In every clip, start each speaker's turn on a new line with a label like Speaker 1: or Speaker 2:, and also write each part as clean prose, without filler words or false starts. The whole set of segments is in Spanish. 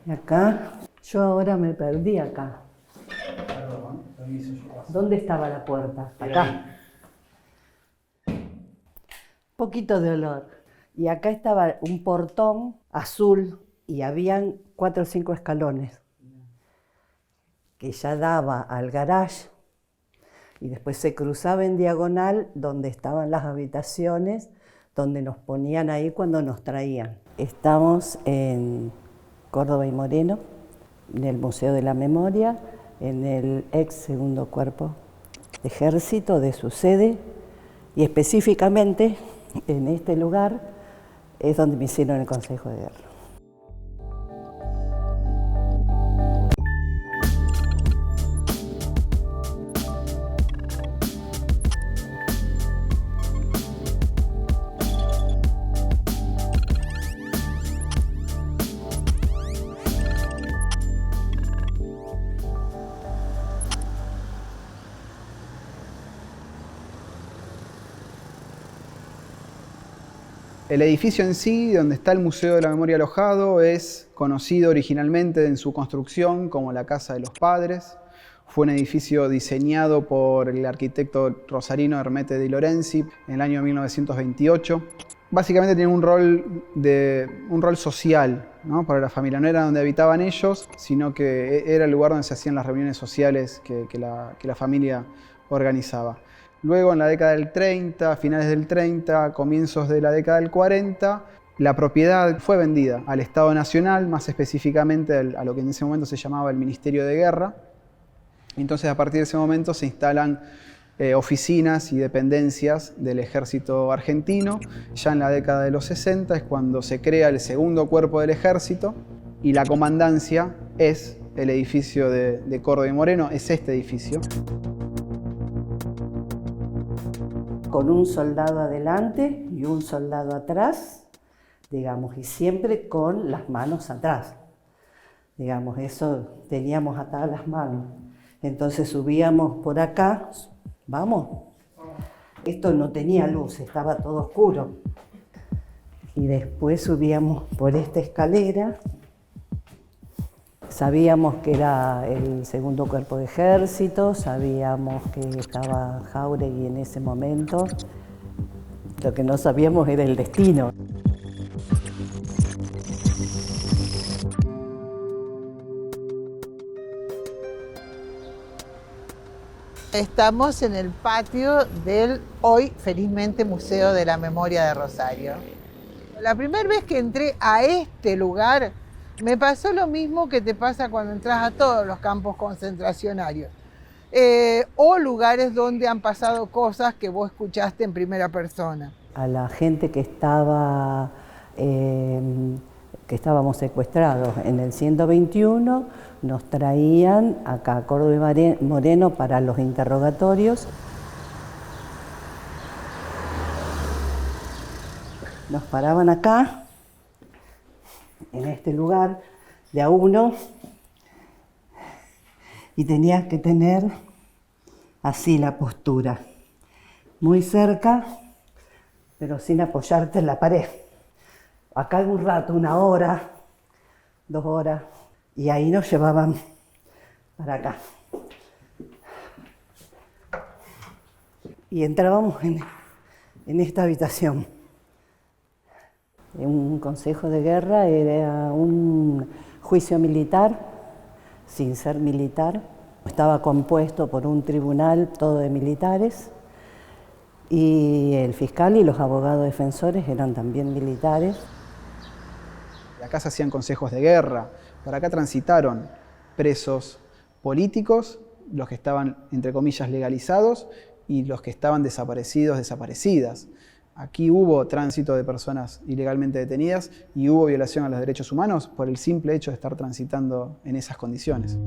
Speaker 1: Y acá, yo ahora me perdí acá.
Speaker 2: Perdón, permiso, yo paso.
Speaker 1: ¿Dónde estaba la puerta? Acá. Poquito de olor. Y acá estaba un portón azul y habían 4 o 5 escalones que ya daba al garage y después se cruzaba en diagonal donde estaban las habitaciones, donde nos ponían ahí cuando nos traían. Estamos en Córdoba y Moreno, en el Museo de la Memoria, en el ex segundo cuerpo de ejército de su sede, y específicamente en este lugar es donde me hicieron el Consejo de Guerra.
Speaker 2: El edificio en sí, donde está el Museo de la Memoria alojado, es conocido originalmente en su construcción como la Casa de los Padres. Fue un edificio diseñado por el arquitecto rosarino Ermete Di Lorenzi en el año 1928. Básicamente tiene un rol social, ¿no?, para la familia. No era donde habitaban ellos, sino que era el lugar donde se hacían las reuniones sociales que la familia organizaba. Luego, en la década del 30, finales del 30, comienzos de la década del 40, la propiedad fue vendida al Estado Nacional, más específicamente a lo que en ese momento se llamaba el Ministerio de Guerra. Entonces, a partir de ese momento se instalan oficinas y dependencias del ejército argentino. Ya en la década de los 60 es cuando se crea el segundo cuerpo del ejército y la comandancia es el edificio de Córdoba y Moreno, es este edificio.
Speaker 1: Con un soldado adelante y un soldado atrás, digamos, y siempre con las manos atrás. Digamos, eso teníamos atadas las manos. Entonces subíamos por acá, vamos. Esto no tenía luz, estaba todo oscuro. Y después subíamos por esta escalera. Sabíamos que era el segundo cuerpo de ejército, sabíamos que estaba Jáuregui en ese momento. Lo que no sabíamos era el destino.
Speaker 3: Estamos en el patio del hoy, felizmente, Museo de la Memoria de Rosario. La primera vez que entré a este lugar, me pasó lo mismo que te pasa cuando entras a todos los campos concentracionarios o lugares donde han pasado cosas que vos escuchaste en primera persona.
Speaker 1: A la gente que estábamos secuestrados en el 121, nos traían acá a Córdoba y Moreno para los interrogatorios. Nos paraban acá, en este lugar, de a uno, y tenías que tener así la postura, muy cerca, pero sin apoyarte en la pared. Acá un rato, 1 hora, 2 horas, y ahí nos llevaban para acá. Y entrábamos en esta habitación. Un consejo de guerra era un juicio militar, sin ser militar. Estaba compuesto por un tribunal todo de militares y el fiscal y los abogados defensores eran también militares.
Speaker 2: Acá se hacían consejos de guerra. Por acá transitaron presos políticos, los que estaban, entre comillas, legalizados y los que estaban desaparecidos, desaparecidas. Aquí hubo tránsito de personas ilegalmente detenidas y hubo violación a los derechos humanos por el simple hecho de estar transitando en esas condiciones.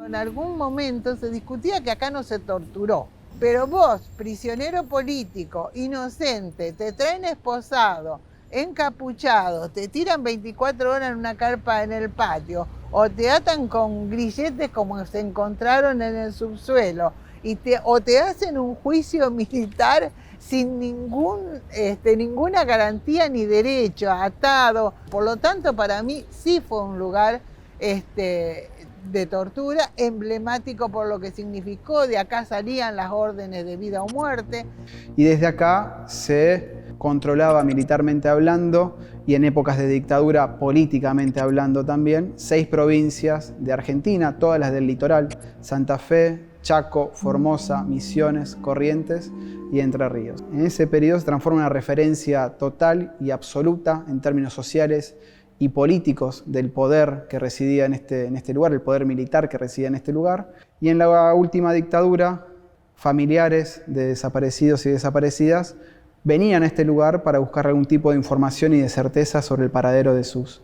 Speaker 3: En algún momento se discutía que acá no se torturó, pero vos, prisionero político, inocente, te traen esposado encapuchados, te tiran 24 horas en una carpa en el patio, o te atan con grilletes como se encontraron en el subsuelo, o te hacen un juicio militar sin ninguna garantía ni derecho, atado. Por lo tanto, para mí sí fue un lugar de tortura, emblemático por lo que significó. De acá salían las órdenes de vida o muerte.
Speaker 2: Y desde acá se controlaba militarmente hablando, y en épocas de dictadura políticamente hablando también, 6 provincias de Argentina, todas las del litoral: Santa Fe, Chaco, Formosa, Misiones, Corrientes y Entre Ríos. En ese periodo se transforma en una referencia total y absoluta en términos sociales y políticos del poder que residía en este lugar, el poder militar que residía en este lugar. Y en la última dictadura, familiares de desaparecidos y desaparecidas venían a este lugar para buscar algún tipo de información y de certeza sobre el paradero de sus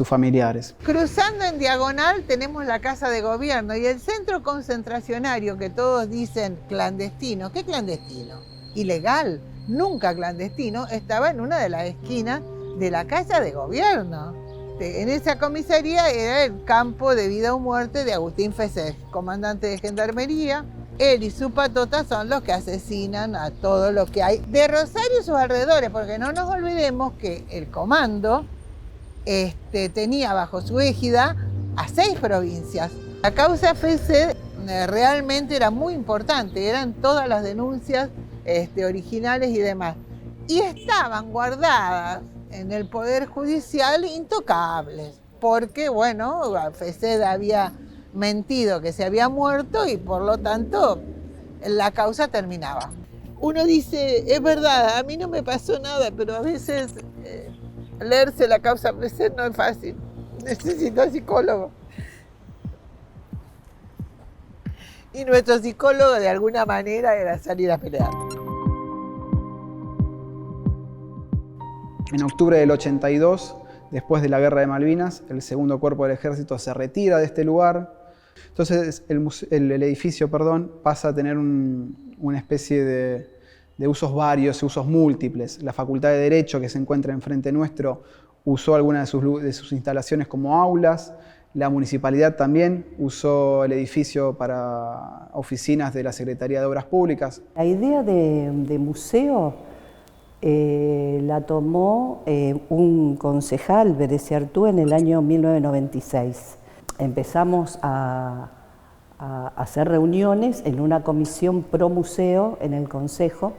Speaker 2: familiares.
Speaker 3: Cruzando en diagonal tenemos la Casa de Gobierno y el centro concentracionario, que todos dicen clandestino. ¿Qué clandestino? Ilegal, nunca clandestino, estaba en una de las esquinas de la Casa de Gobierno. En esa comisaría era el campo de vida o muerte de Agustín Fesej, comandante de Gendarmería. Él y su patota son los que asesinan a todo lo que hay de Rosario y sus alrededores, porque no nos olvidemos que el comando tenía bajo su égida a 6 provincias. La causa Fesej realmente era muy importante, eran todas las denuncias originales y demás. Y estaban guardadas en el Poder Judicial intocables, porque, bueno, Fesej había mentido que se había muerto y por lo tanto la causa terminaba. Uno dice, es verdad, a mí no me pasó nada, pero a veces leerse la causa Fesej no es fácil. Necesito psicólogo. Y nuestro psicólogo de alguna manera era salir a pelear.
Speaker 2: En octubre del 82, después de la Guerra de Malvinas, el segundo cuerpo del ejército se retira de este lugar. Entonces el edificio pasa a tener una especie de usos varios, usos múltiples. La Facultad de Derecho, que se encuentra enfrente nuestro, usó algunas de sus instalaciones como aulas. La municipalidad también usó el edificio para oficinas de la Secretaría de Obras Públicas.
Speaker 1: La idea de museo la tomó un concejal, Berecy Artú, en el año 1996. Empezamos a hacer reuniones en una comisión pro museo en el Consejo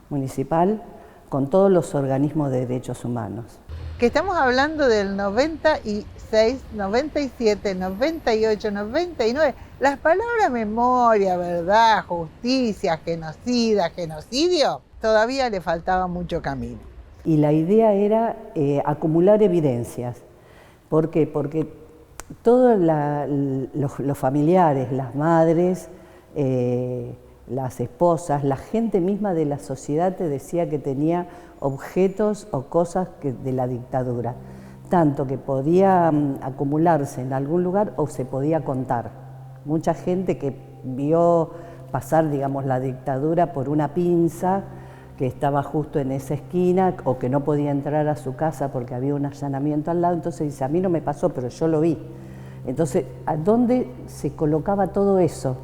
Speaker 1: Municipal con todos los organismos de derechos humanos.
Speaker 3: Que estamos hablando del 96, 97, 98, 99. Las palabras memoria, verdad, justicia, genocida, genocidio, todavía le faltaba mucho camino.
Speaker 1: Y la idea era acumular evidencias. ¿Por qué? Porque todos los familiares, las madres, las esposas, la gente misma de la sociedad te decía que tenía objetos o cosas de la dictadura, tanto que podía acumularse en algún lugar o se podía contar. Mucha gente que vio pasar, digamos, la dictadura por una pinza que estaba justo en esa esquina o que no podía entrar a su casa porque había un allanamiento al lado, entonces dice, a mí no me pasó, pero yo lo vi. Entonces, ¿a dónde se colocaba todo eso?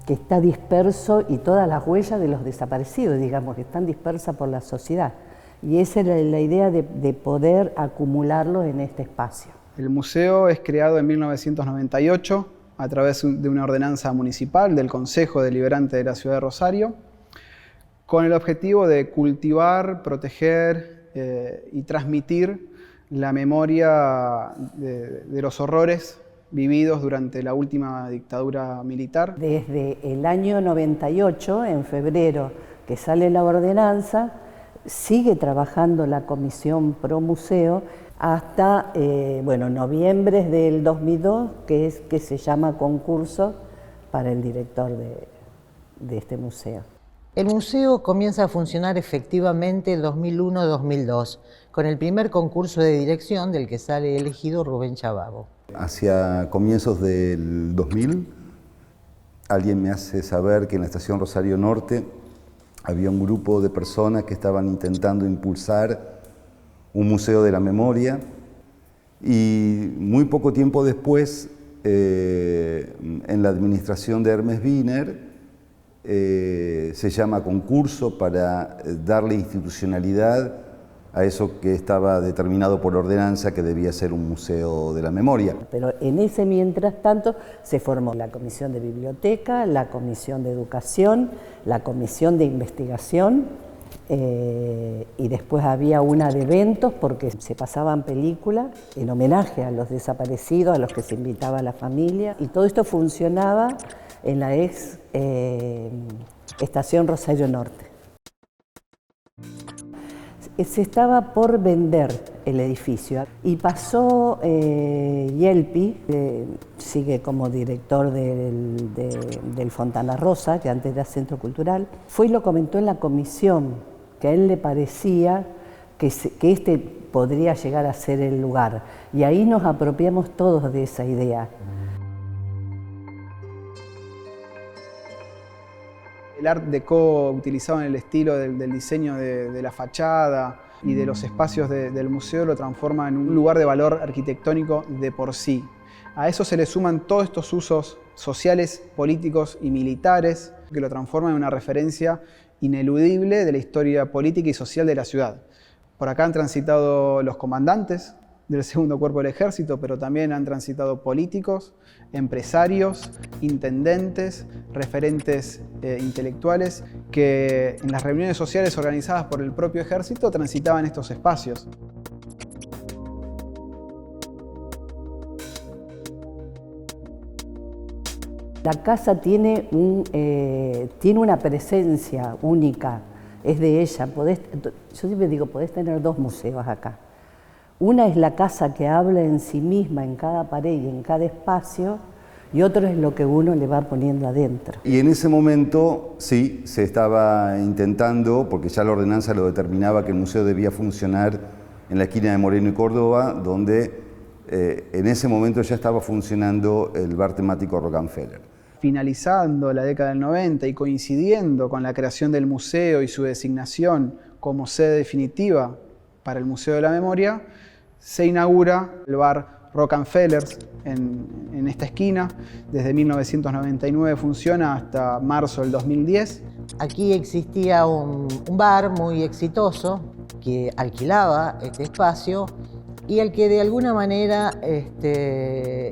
Speaker 1: Que está disperso, y todas las huellas de los desaparecidos, digamos, que están dispersas por la sociedad. Y esa era la idea de poder acumularlo en este espacio.
Speaker 2: El museo es creado en 1998 a través de una ordenanza municipal del Consejo Deliberante de la Ciudad de Rosario, con el objetivo de cultivar, proteger y transmitir la memoria de los horrores vividos durante la última dictadura militar.
Speaker 1: Desde el año 98, en febrero, que sale la ordenanza, sigue trabajando la Comisión Pro Museo hasta noviembre del 2002, que se llama concurso para el director de este museo.
Speaker 4: El museo comienza a funcionar efectivamente en 2001-2002, con el primer concurso de dirección del que sale elegido Rubén Chababo.
Speaker 5: Hacia comienzos del 2000, alguien me hace saber que en la estación Rosario Norte había un grupo de personas que estaban intentando impulsar un museo de la memoria, y muy poco tiempo después, en la administración de Hermes Wiener, se llama concurso para darle institucionalidad a eso que estaba determinado por ordenanza que debía ser un museo de la memoria.
Speaker 1: Pero en ese mientras tanto se formó la comisión de biblioteca, la comisión de educación, la comisión de investigación, y después había una de eventos porque se pasaban películas en homenaje a los desaparecidos, a los que se invitaba a la familia, y todo esto funcionaba en la ex estación Rosario Norte. Se estaba por vender el edificio y pasó Yelpi, que sigue como director del Fontana Rosa, que antes era Centro Cultural, fue y lo comentó en la comisión, que a él le parecía que este podría llegar a ser el lugar. Y ahí nos apropiamos todos de esa idea.
Speaker 2: El Art Deco utilizado en el estilo del diseño de la fachada y de los espacios del museo lo transforma en un lugar de valor arquitectónico de por sí. A eso se le suman todos estos usos sociales, políticos y militares que lo transforman en una referencia ineludible de la historia política y social de la ciudad. Por acá han transitado los comandantes del Segundo Cuerpo del Ejército, pero también han transitado políticos, empresarios, intendentes, referentes intelectuales que en las reuniones sociales organizadas por el propio ejército transitaban estos espacios.
Speaker 1: La casa tiene una presencia única, es de ella. Yo siempre digo, podés tener dos museos acá. Una es la casa que habla en sí misma, en cada pared y en cada espacio, y otro es lo que uno le va poniendo adentro.
Speaker 5: Y en ese momento, sí, se estaba intentando, porque ya la ordenanza lo determinaba, que el museo debía funcionar en la esquina de Moreno y Córdoba, donde en ese momento ya estaba funcionando el bar temático Rockefeller.
Speaker 2: Finalizando la década del 90 y coincidiendo con la creación del museo y su designación como sede definitiva para el Museo de la Memoria, se inaugura el bar Rockefeller en esta esquina. Desde 1999 funciona hasta marzo del 2010.
Speaker 4: Aquí existía un bar muy exitoso que alquilaba este espacio y al que de alguna manera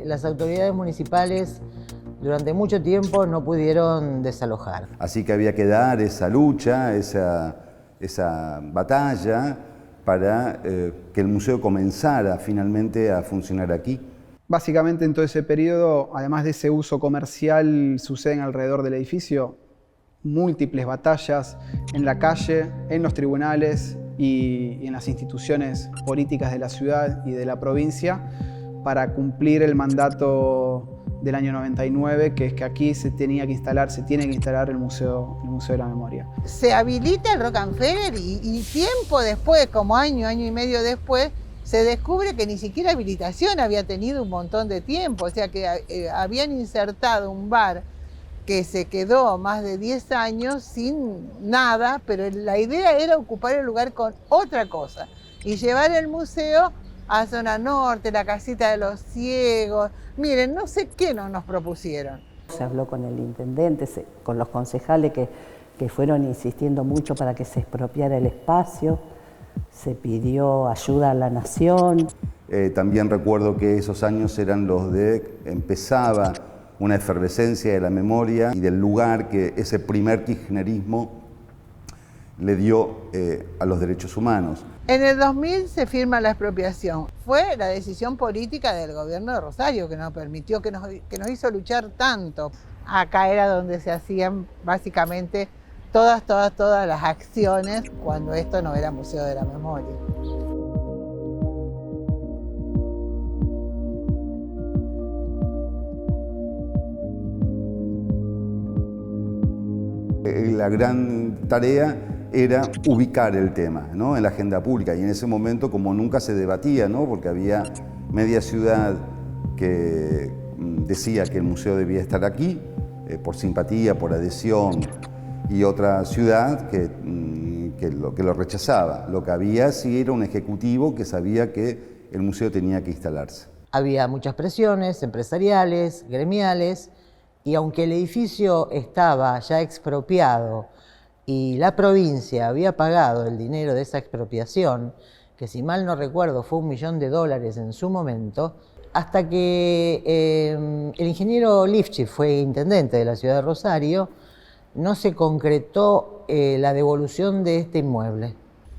Speaker 4: las autoridades municipales durante mucho tiempo no pudieron desalojar.
Speaker 5: Así que había que dar esa lucha, esa batalla para que el museo comenzara finalmente a funcionar aquí.
Speaker 2: Básicamente en todo ese periodo, además de ese uso comercial, suceden alrededor del edificio múltiples batallas en la calle, en los tribunales y en las instituciones políticas de la ciudad y de la provincia para cumplir el mandato del año 99, que es que aquí se tiene que instalar el Museo de la Memoria.
Speaker 3: Se habilita el Rockefeller y tiempo después, como año y medio después, se descubre que ni siquiera habilitación había tenido un montón de tiempo, o sea que habían insertado un bar que se quedó más de 10 años sin nada, pero la idea era ocupar el lugar con otra cosa y llevar el museo a Zona Norte, la casita de los ciegos. Miren, no sé qué nos propusieron.
Speaker 1: Se habló con el intendente, con los concejales que fueron insistiendo mucho para que se expropiara el espacio. Se pidió ayuda a la nación.
Speaker 5: También recuerdo que esos años eran los de empezaba una efervescencia de la memoria y del lugar que ese primer kirchnerismo le dio a los derechos humanos.
Speaker 3: En el 2000 se firma la expropiación. Fue la decisión política del gobierno de Rosario que nos permitió, que nos hizo luchar tanto. Acá era donde se hacían básicamente todas las acciones cuando esto no era Museo de la Memoria.
Speaker 5: La gran tarea era ubicar el tema, ¿no?, en la agenda pública, y en ese momento como nunca se debatía, ¿no?, porque había media ciudad que decía que el museo debía estar aquí, por simpatía, por adhesión, y otra ciudad que que lo rechazaba. Lo que había sí era un ejecutivo que sabía que el museo tenía que instalarse.
Speaker 4: Había muchas presiones empresariales, gremiales, y aunque el edificio estaba ya expropiado y la provincia había pagado el dinero de esa expropiación, que si mal no recuerdo fue $1 millón en su momento, hasta que el ingeniero Lifchitz fue intendente de la ciudad de Rosario, no se concretó la devolución de este inmueble.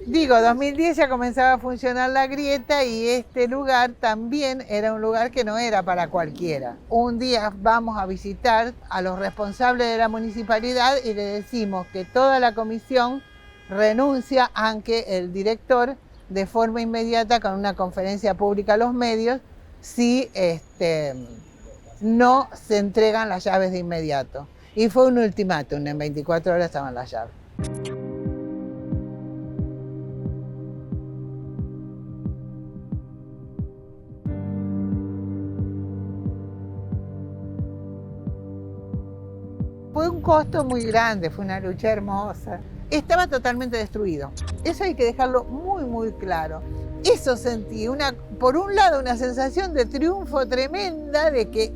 Speaker 3: Digo, 2010 ya comenzaba a funcionar la grieta y este lugar también era un lugar que no era para cualquiera. Un día vamos a visitar a los responsables de la municipalidad y le decimos que toda la comisión renuncia, aunque el director de forma inmediata con una conferencia pública a los medios, si no se entregan las llaves de inmediato. Y fue un ultimátum, en 24 horas estaban las llaves. Fue un costo muy grande, fue una lucha hermosa. Estaba totalmente destruido. Eso hay que dejarlo muy, muy claro. Eso sentí, por un lado, una sensación de triunfo tremenda de que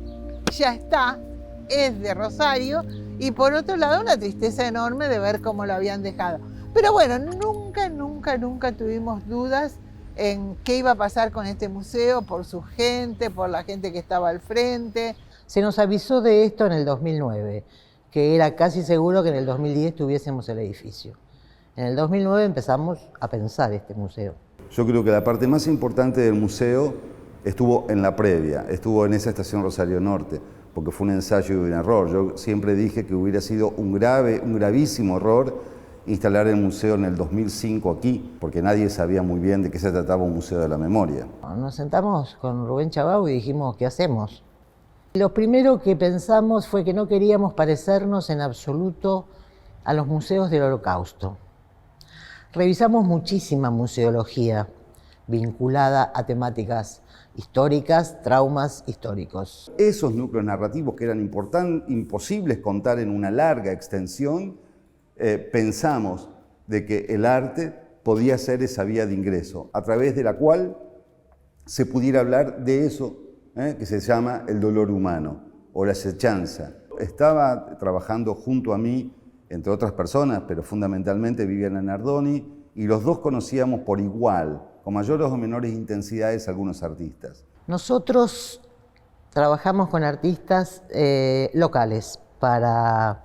Speaker 3: ya está, es de Rosario, y por otro lado, una tristeza enorme de ver cómo lo habían dejado. Pero bueno, nunca tuvimos dudas en qué iba a pasar con este museo, por su gente, por la gente que estaba al frente.
Speaker 4: Se nos avisó de esto en el 2009, que era casi seguro que en el 2010 tuviésemos el edificio. En el 2009 empezamos a pensar este museo.
Speaker 5: Yo creo que la parte más importante del museo estuvo en la previa, estuvo en esa estación Rosario Norte, porque fue un ensayo y un error. Yo siempre dije que hubiera sido un gravísimo error instalar el museo en el 2005 aquí, porque nadie sabía muy bien de qué se trataba un museo de la memoria.
Speaker 4: Nos sentamos con Rubén Chabau y dijimos, ¿qué hacemos? Lo primero que pensamos fue que no queríamos parecernos en absoluto a los museos del Holocausto. Revisamos muchísima museología vinculada a temáticas históricas, traumas históricos.
Speaker 5: Esos núcleos narrativos que eran imposibles contar en una larga extensión, pensamos de que el arte podía ser esa vía de ingreso, a través de la cual se pudiera hablar de eso que se llama el dolor humano o la acechanza. Estaba trabajando junto a mí, entre otras personas, pero fundamentalmente Viviana Nardoni, y los dos conocíamos por igual, con mayores o menores intensidades, algunos artistas.
Speaker 4: Nosotros trabajamos con artistas locales para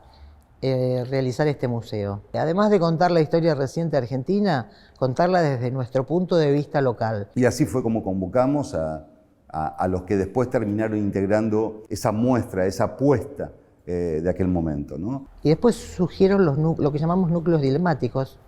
Speaker 4: realizar este museo. Además de contar la historia reciente argentina, contarla desde nuestro punto de vista local.
Speaker 5: Y así fue como convocamos a los que después terminaron integrando esa muestra, esa apuesta de aquel momento, ¿no?
Speaker 4: Y después surgieron lo que llamamos núcleos dilemáticos,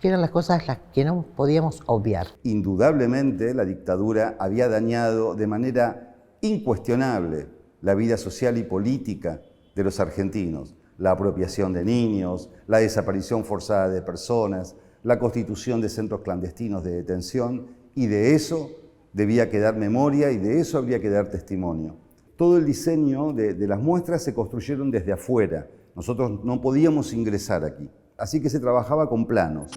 Speaker 4: que eran las cosas las que no podíamos obviar.
Speaker 5: Indudablemente la dictadura había dañado de manera incuestionable la vida social y política de los argentinos. La apropiación de niños, la desaparición forzada de personas, la constitución de centros clandestinos de detención, y de eso debía quedar memoria y de eso habría que dar testimonio. Todo el diseño de las muestras se construyeron desde afuera. Nosotros no podíamos ingresar aquí. Así que se trabajaba con planos.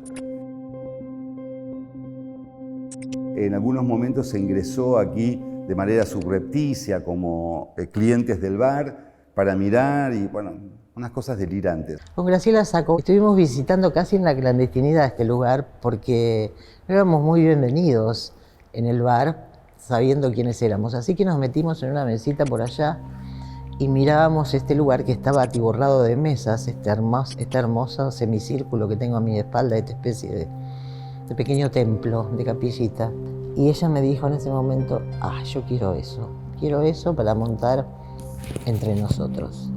Speaker 5: En algunos momentos se ingresó aquí de manera subrepticia como clientes del bar para mirar y bueno, unas cosas delirantes.
Speaker 4: Con Graciela Sacco estuvimos visitando casi en la clandestinidad este lugar porque no éramos muy bienvenidos en el bar sabiendo quiénes éramos. Así que nos metimos en una mesita por allá y mirábamos este lugar que estaba atiborrado de mesas, este hermoso semicírculo que tengo a mi espalda, esta especie de pequeño templo, de capillita. Y ella me dijo en ese momento, yo quiero eso para montar entre nosotros.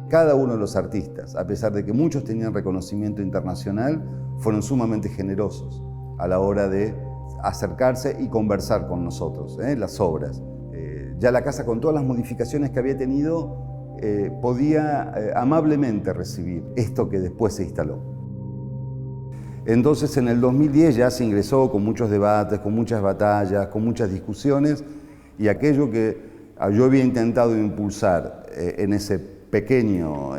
Speaker 5: Cada uno de los artistas, a pesar de que muchos tenían reconocimiento internacional, fueron sumamente generosos a la hora de acercarse y conversar con nosotros, las obras. Ya la casa, con todas las modificaciones que había tenido, podía amablemente recibir esto que después se instaló. Entonces en el 2010 ya se ingresó con muchos debates, con muchas batallas, con muchas discusiones, y aquello que yo había intentado impulsar en ese pequeño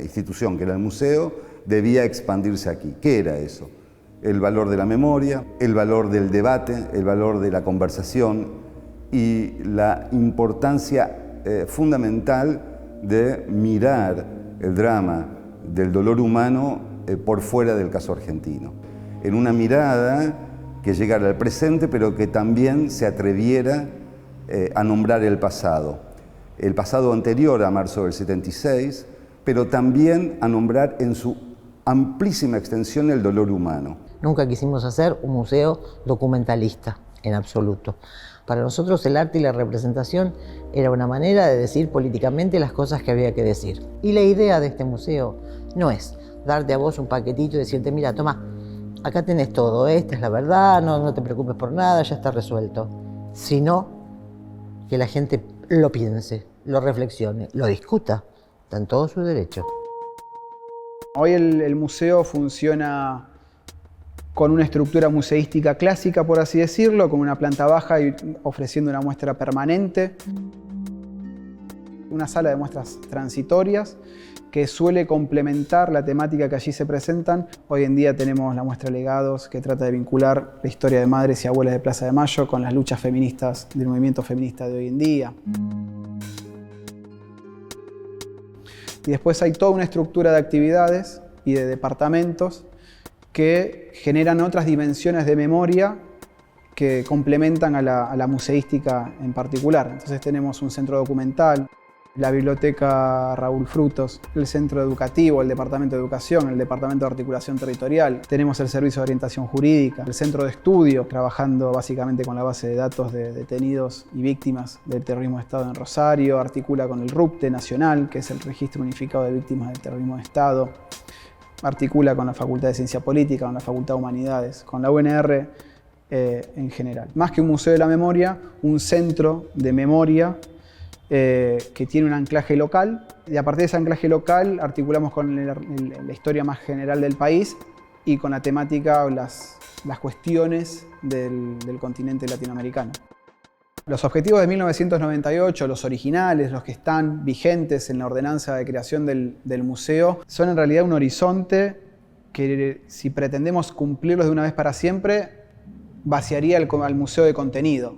Speaker 5: institución que era el museo debía expandirse aquí. ¿Qué era eso? El valor de la memoria, el valor del debate, el valor de la conversación y la importancia fundamental de mirar el drama del dolor humano por fuera del caso argentino. En una mirada que llegara al presente, pero que también se atreviera a nombrar el pasado anterior a marzo del 76, pero también a nombrar en su amplísima extensión el dolor humano.
Speaker 4: Nunca quisimos hacer un museo documentalista, en absoluto. Para nosotros el arte y la representación era una manera de decir políticamente las cosas que había que decir. Y la idea de este museo no es darte a vos un paquetito y decirte, mira, toma, acá tenés todo, esta es la verdad, no te preocupes por nada, ya está resuelto. Sino que la gente lo piense, lo reflexione, lo discuta, está en todo su derecho.
Speaker 2: Hoy el museo funciona con una estructura museística clásica, por así decirlo, con una planta baja y ofreciendo una muestra permanente, una sala de muestras transitorias que suele complementar la temática que allí se presentan. Hoy en día tenemos la muestra Legados, que trata de vincular la historia de madres y abuelas de Plaza de Mayo con las luchas feministas del movimiento feminista de hoy en día. Y después hay toda una estructura de actividades y de departamentos que generan otras dimensiones de memoria que complementan a la museística en particular. Entonces tenemos un centro documental, la biblioteca Raúl Frutos, el centro educativo, el departamento de educación, el departamento de articulación territorial, tenemos el servicio de orientación jurídica, el centro de estudio, trabajando básicamente con la base de datos de detenidos y víctimas del terrorismo de Estado en Rosario, articula con el RUPTE nacional, que es el Registro Unificado de Víctimas del Terrorismo de Estado, articula con la Facultad de Ciencia Política, con la Facultad de Humanidades, con la UNR en general. Más que un museo de la memoria, un centro de memoria que tiene un anclaje local, y a partir de ese anclaje local articulamos con la historia más general del país y con la temática o las cuestiones del continente latinoamericano. Los objetivos de 1998, los originales, los que están vigentes en la ordenanza de creación del museo, son en realidad un horizonte que, si pretendemos cumplirlos de una vez para siempre, vaciaría al museo de contenido.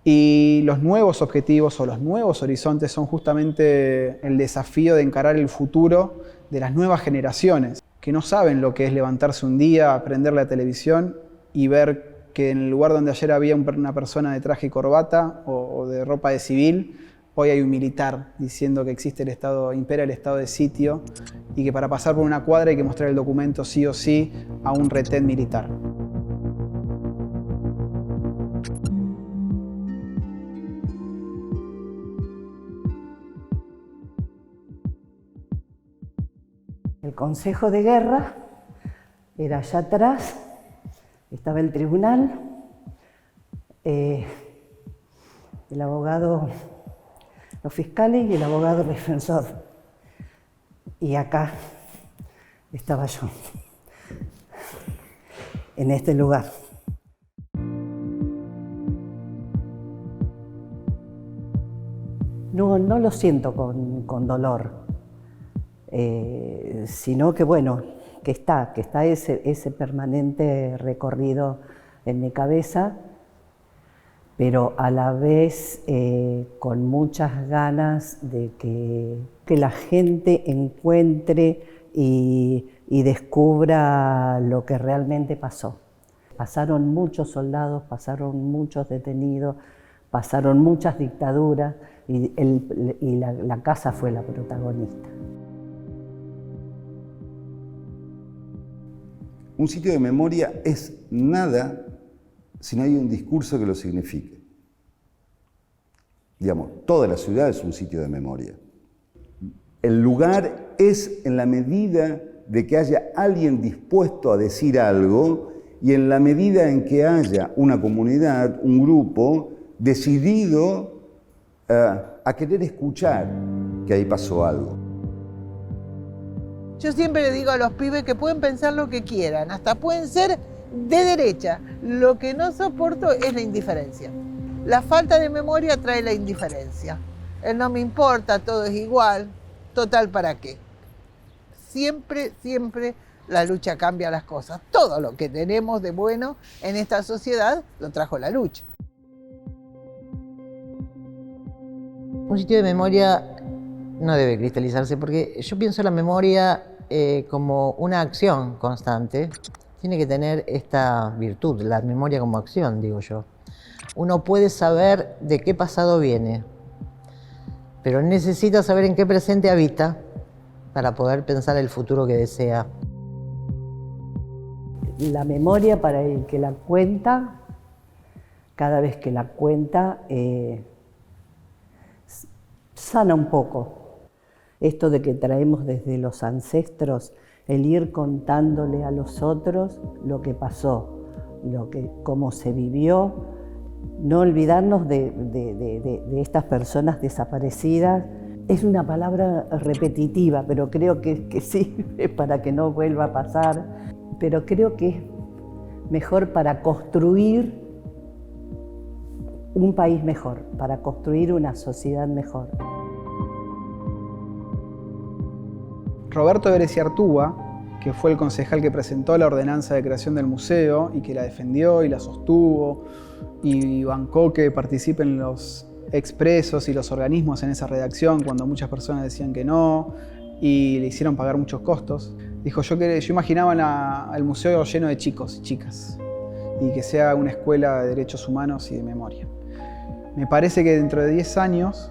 Speaker 2: Y los nuevos objetivos o los nuevos horizontes son justamente el desafío de encarar el futuro de las nuevas generaciones, que no saben lo que es levantarse un día, prender la televisión y ver que en el lugar donde ayer había una persona de traje y corbata o de ropa de civil, hoy hay un militar diciendo que existe impera el estado de sitio y que para pasar por una cuadra hay que mostrar el documento sí o sí a un retén militar.
Speaker 1: El Consejo de Guerra era allá atrás, estaba el tribunal, el abogado, los fiscales y el abogado defensor. Y acá estaba yo, en este lugar. No lo siento con dolor. Sino que bueno, que está ese permanente recorrido en mi cabeza, pero a la vez con muchas ganas de que la gente encuentre y descubra lo que realmente pasó. Pasaron muchos soldados, pasaron muchos detenidos, pasaron muchas dictaduras y la casa fue la protagonista.
Speaker 5: Un sitio de memoria es nada si no hay un discurso que lo signifique. Digamos, toda la ciudad es un sitio de memoria. El lugar es en la medida de que haya alguien dispuesto a decir algo y en la medida en que haya una comunidad, un grupo decidido a querer escuchar que ahí pasó algo.
Speaker 3: Yo siempre le digo a los pibes que pueden pensar lo que quieran, hasta pueden ser de derecha. Lo que no soporto es la indiferencia. La falta de memoria trae la indiferencia. El no me importa, todo es igual. Total, ¿para qué? Siempre, siempre la lucha cambia las cosas. Todo lo que tenemos de bueno en esta sociedad lo trajo la lucha.
Speaker 4: Un sitio de memoria no debe cristalizarse porque yo pienso la memoria como una acción constante. Tiene que tener esta virtud, la memoria como acción, digo yo. Uno puede saber de qué pasado viene, pero necesita saber en qué presente habita para poder pensar el futuro que desea.
Speaker 1: La memoria para el que la cuenta, cada vez que la cuenta, sana un poco. Esto de que traemos desde los ancestros, el ir contándole a los otros lo que pasó, cómo se vivió, no olvidarnos de estas personas desaparecidas. Es una palabra repetitiva, pero creo que sirve para que no vuelva a pasar. Pero creo que es mejor para construir un país mejor, para construir una sociedad mejor.
Speaker 2: Roberto Bereciartúa, que fue el concejal que presentó la ordenanza de creación del museo y que la defendió y la sostuvo y bancó que participen los expresos y los organismos en esa redacción cuando muchas personas decían que no y le hicieron pagar muchos costos. Dijo, yo imaginaba al museo lleno de chicos y chicas y que sea una escuela de derechos humanos y de memoria. Me parece que dentro de 10 años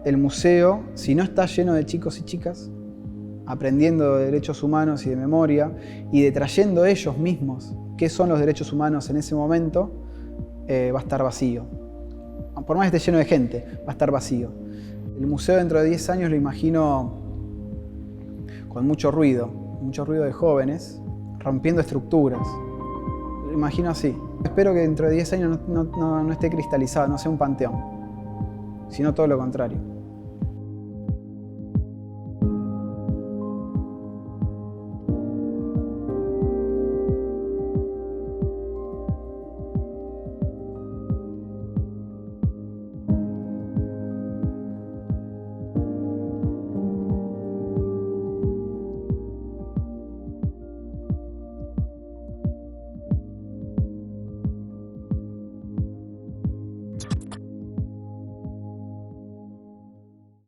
Speaker 2: el museo, si no está lleno de chicos y chicas, aprendiendo de derechos humanos y de memoria y de trayendo ellos mismos qué son los derechos humanos en ese momento, va a estar vacío. Por más que esté lleno de gente, va a estar vacío. El museo dentro de 10 años lo imagino con mucho ruido de jóvenes, rompiendo estructuras. Lo imagino así. Espero que dentro de 10 años no esté cristalizado, no sea un panteón, sino todo lo contrario.